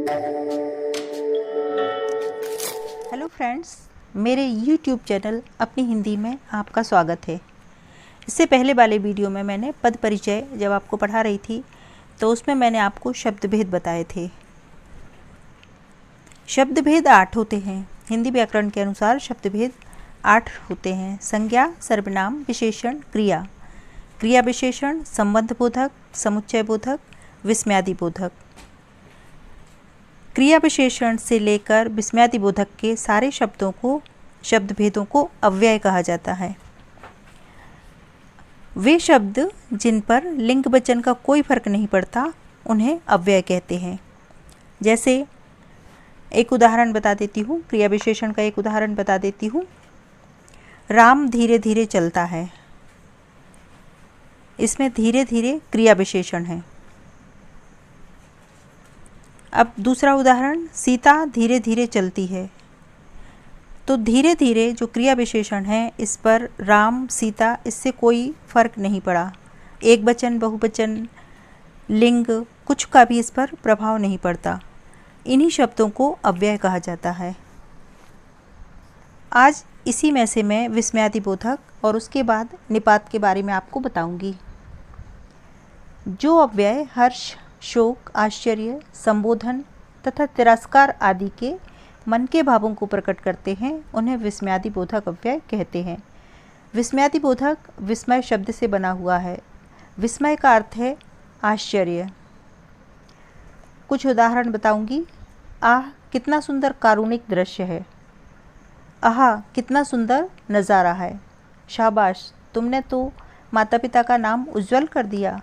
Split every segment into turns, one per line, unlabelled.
Hello friends, मेरे YouTube channel अपनी हिंदी में आपका स्वागत है। इससे पहले वाले वीडियो में मैंने पद परिचय जब आपको पढ़ा रही थी तो उसमें मैंने आपको शब्द भेद बताए थे। शब्द भेद 8 होते हैं। हिंदी व्याकरण के अनुसार शब्द भेद 8 होते हैं। संज्ञा, सर्वनाम, विशेषण, क्रिया, क्रिया विशेषण, संबंध बोधक, समुच्चय बोधक, विस्मयादि बोधक। क्रिया विशेषण से लेकर विस्मयादि बोधक के सारे शब्दों को, शब्द भेदों को अव्यय कहा जाता है। वे शब्द जिन पर लिंग वचन का कोई फर्क नहीं पड़ता उन्हें अव्यय कहते हैं। जैसे एक उदाहरण बता देती हूँ, क्रिया विशेषण का एक उदाहरण बता देती हूँ। राम धीरे धीरे चलता है, इसमें धीरे धीरे क्रिया विशेषण है। अब दूसरा उदाहरण, सीता धीरे धीरे चलती है। तो धीरे धीरे जो क्रिया विशेषण है, इस पर राम, सीता, इससे कोई फर्क नहीं पड़ा। एक वचन, बहुवचन, लिंग, कुछ का भी इस पर प्रभाव नहीं पड़ता। इन्हीं शब्दों को अव्यय कहा जाता है। आज इसी में से मैं विस्मयादि बोधक और उसके बाद निपात के बारे में आपको बताऊंगी। जो अव्यय हर्ष, शोक, आश्चर्य, संबोधन तथा तिरस्कार आदि के मन के भावों को प्रकट करते हैं, उन्हें विस्मयादि बोधक अव्यय कहते हैं। विस्मयादि बोधक विस्मय शब्द से बना हुआ है। विस्मय का अर्थ है आश्चर्य। कुछ उदाहरण बताऊंगी। आह, कितना सुंदर कारुणिक दृश्य है। आहा, कितना सुंदर नज़ारा है। शाबाश, तुमने तो माता पिता का नाम उज्जवल कर दिया।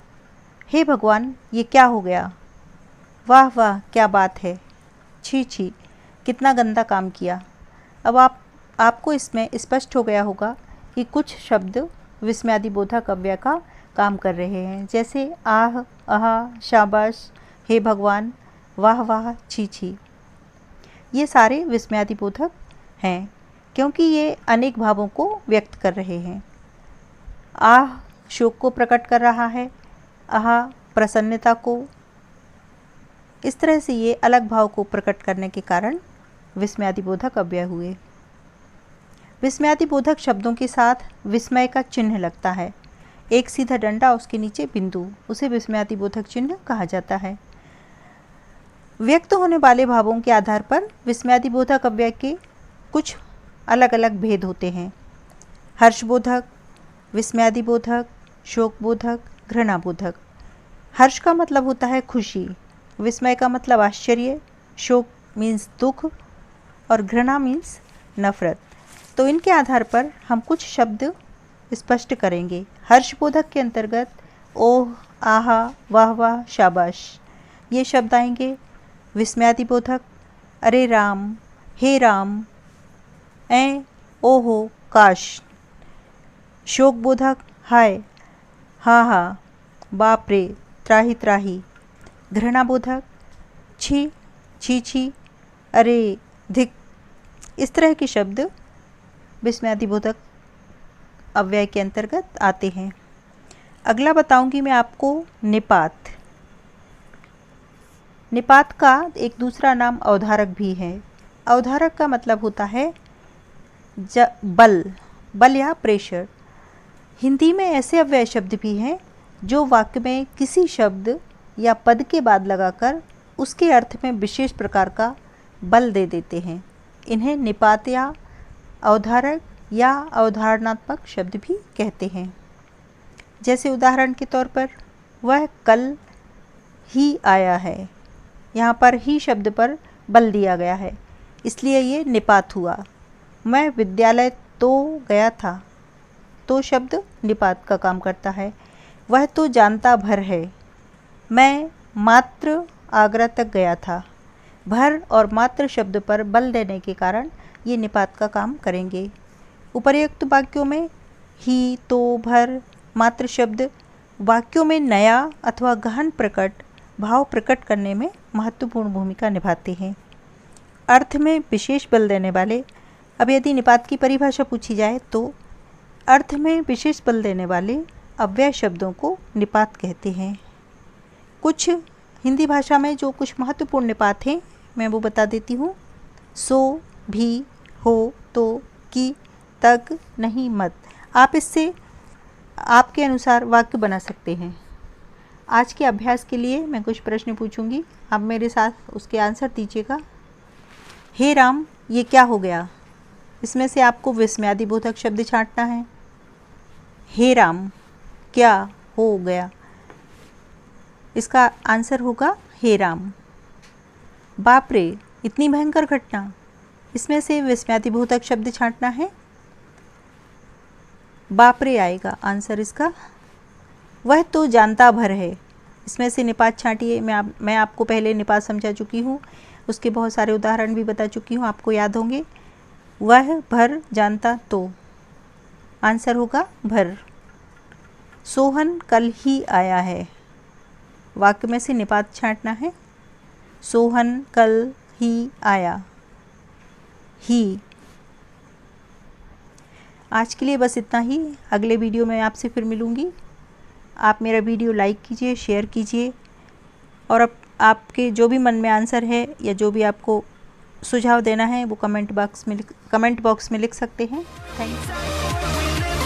हे भगवान, ये क्या हो गया। वाह वाह, क्या बात है। छी छी, कितना गंदा काम किया। अब आपको इसमें स्पष्ट हो गया होगा कि कुछ शब्द विस्मयादि बोधक अव्यय का काम कर रहे हैं। जैसे आह, आहा, शाबाश, हे भगवान, वाह वाह, छी छी। ये सारे विस्मयादि बोधक हैं क्योंकि ये अनेक भावों को व्यक्त कर रहे हैं। आह शोक को प्रकट कर रहा है, आहा प्रसन्नता को। इस तरह से ये अलग भाव को प्रकट करने के कारण विस्मयादि बोधक अव्यय हुए। विस्मयादि बोधक शब्दों के साथ विस्मय का चिन्ह लगता है। एक सीधा डंडा, उसके नीचे बिंदु, उसे विस्मयादि बोधक चिन्ह कहा जाता है। व्यक्त होने वाले भावों के आधार पर विस्मयादि बोधक अव्यय के कुछ अलग अलग भेद होते हैं। हर्षबोधक, विस्मयादि बोधक, शोक बोधक, घृणा बोधक। हर्ष का मतलब होता है खुशी, विस्मय का मतलब आश्चर्य, शोक मीन्स दुख और घृणा मीन्स नफरत। तो इनके आधार पर हम कुछ शब्द स्पष्ट करेंगे। हर्षबोधक के अंतर्गत ओह, आहा, वाह वाह, शाबाश, ये शब्द आएंगे। विस्मयादि बोधक अरे राम, हे राम, ऐ, ओहो, काश। शोक बोधक हाय, हा हा, बाप रे, त्राही त्राही। घृणा बोधक छी छी छी, अरे धिक। इस तरह के शब्द विस्मयादि बोधक अव्यय के अंतर्गत आते हैं। अगला बताऊंगी मैं आपको निपात। निपात का एक दूसरा नाम अवधारक भी है। अवधारक का मतलब होता है बल, बल या प्रेशर। हिंदी में ऐसे अव्यय शब्द भी हैं जो वाक्य में किसी शब्द या पद के बाद लगाकर उसके अर्थ में विशेष प्रकार का बल दे देते हैं। इन्हें निपात या अवधारक या अवधारणात्मक शब्द भी कहते हैं। जैसे उदाहरण के तौर पर, वह कल ही आया है। यहाँ पर ही शब्द पर बल दिया गया है, इसलिए ये निपात हुआ। मैं विद्यालय तो गया था, तो शब्द निपात का काम करता है। वह तो जानता भर है। मैं मात्र आगरा तक गया था। भर और मात्र शब्द पर बल देने के कारण ये निपात का काम करेंगे। उपर्युक्त वाक्यों में ही, तो, भर, मात्र शब्द वाक्यों में नया अथवा गहन भाव प्रकट करने में महत्वपूर्ण भूमिका निभाते हैं। अर्थ में विशेष बल देने वाले, अब यदि निपात की परिभाषा पूछी जाए तो अर्थ में विशेष बल देने वाले अव्यय शब्दों को निपात कहते हैं। कुछ हिंदी भाषा में जो कुछ महत्वपूर्ण निपात हैं मैं वो बता देती हूँ। सो भी हो तो की तक नहीं मत। आप इससे आपके अनुसार वाक्य बना सकते हैं। आज के अभ्यास के लिए मैं कुछ प्रश्न पूछूंगी, आप मेरे साथ उसके आंसर दीजिएगा। हे राम, ये क्या हो गया? इसमें से आपको विस्मयादिबोधक शब्द छांटना है। हे राम, क्या हो गया? इसका आंसर होगा हे राम। बाप रे, इतनी भयंकर घटना। इसमें से विस्मयादिबोधक शब्द छांटना है। बाप रे आएगा आंसर इसका। वह तो जानता भर है। इसमें से निपात छांटिए। मैं आपको पहले निपात समझा चुकी हूँ, उसके बहुत सारे उदाहरण भी बता चुकी हूँ, आपको याद होंगे। वह भर जानता तो आंसर होगा भर। सोहन कल ही आया है। वाक्य में से निपात छांटना है। सोहन कल ही आया, ही। आज के लिए बस इतना ही। अगले वीडियो में आपसे फिर मिलूँगी। आप मेरा वीडियो लाइक कीजिए, शेयर कीजिए, और अब आपके जो भी मन में आंसर है या जो भी आपको सुझाव देना है वो कमेंट बॉक्स में लिख सकते हैं। Thank you.